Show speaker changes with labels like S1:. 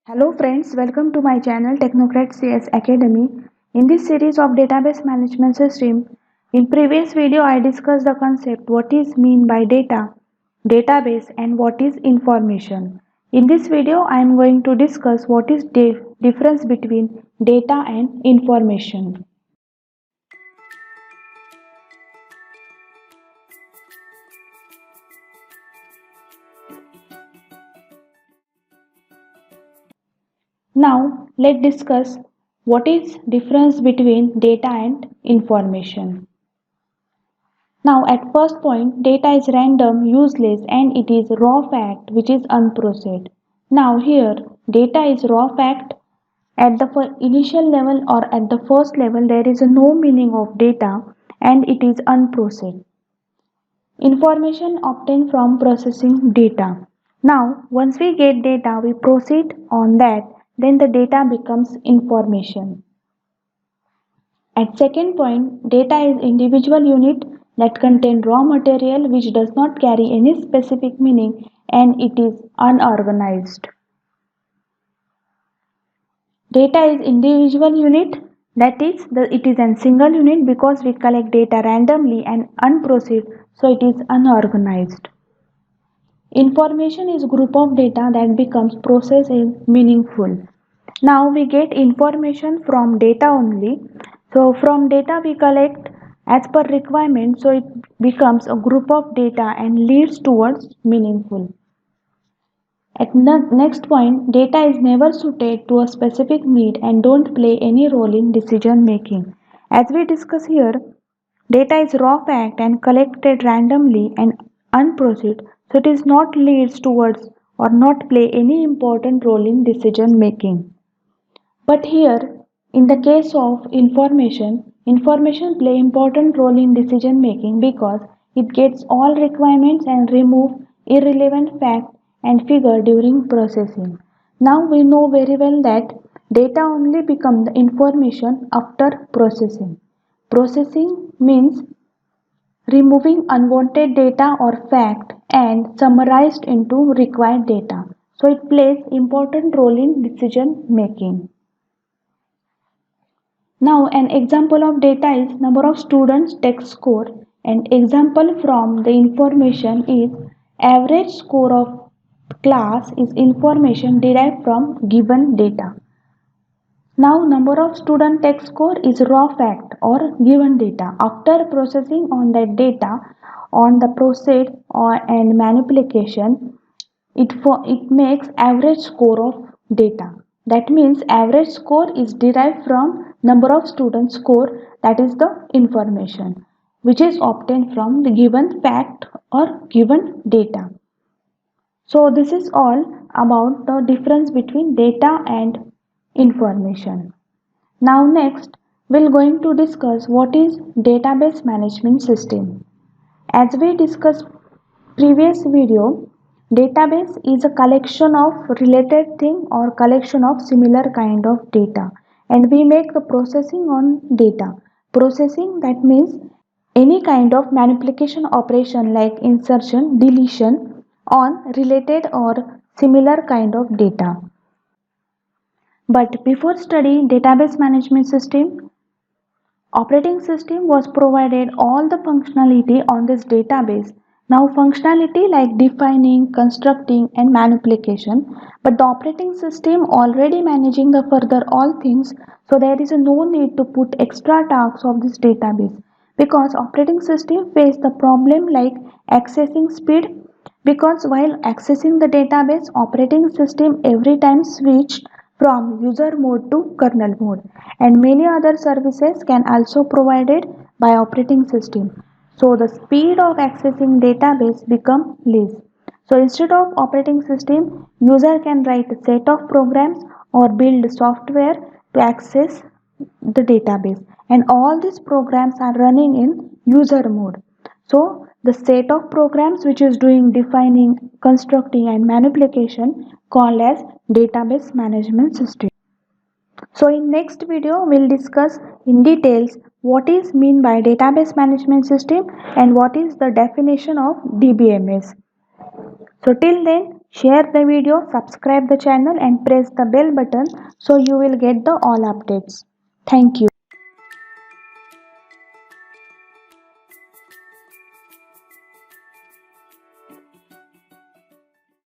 S1: Hello friends, welcome to my channel Technocrat CS Academy. In this series of database management system, in previous video I discussed the concept what is mean by data, database and what is information. In this video I am going to discuss what is difference between data and information. Now let's discuss what is difference between data and information. Now at first point data is random, useless and it is raw fact which is unprocessed. Now here data is raw fact at the initial level or at the first level there is no meaning of data and it is unprocessed. Information obtained from processing data. Now once we get data we proceed on that, then the data becomes information. At second point, data is individual unit that contain raw material which does not carry any specific meaning and it is unorganized. Data is individual unit, that is it is a single unit because we collect data randomly and unprocessed, so it is unorganized. Information is group of data that becomes processed and meaningful. Now we get information from data only. So from data we collect as per requirement, so it becomes a group of data and leads towards meaningful. At next point, data is never suited to a specific need and don't play any role in decision making. As we discuss here, data is raw fact and collected randomly and unprocessed, so it is not leads towards or not play any important role in decision making. But here, in the case of information play important role in decision making because it gets all requirements and remove irrelevant fact and figure during processing. Now we know very well that data only become the information after processing. Processing means removing unwanted data or fact and summarized into required data. So it plays important role in decision making. Now an example of data is number of students test score and example from the information is average score of class is information derived from given data. Now number of student test score is raw fact or given data. After processing on that data on the process or and manipulation it makes average score of data. That means average score is derived from number of students score, that is the information which is obtained from the given fact or given data. So this is all about the difference between data and information. Now next we're going to discuss what is database management system. As we discussed previous video, database is a collection of related thing or collection of similar kind of data and we make the processing on data. Processing that means any kind of manipulation operation like insertion, deletion on related or similar kind of data. But before studying database management system, operating system was provided all the functionality on this database. Now functionality like defining, constructing and manipulation, but the operating system already managing the further all things, so there is no need to put extra tasks of this database because operating system face the problem like accessing speed, because while accessing the database operating system every time switched from user mode to kernel mode and many other services can also provided by operating system, so the speed of accessing database become less. So instead of operating system user can write a set of programs or build software to access the database and all these programs are running in user mode. So the set of programs which is doing defining, constructing and manipulation called as database management system. So in next video we'll discuss in details what is mean by database management system and what is the definition of DBMS. So till then share the video, subscribe the channel and press the bell button so you will get the all updates. Thank you.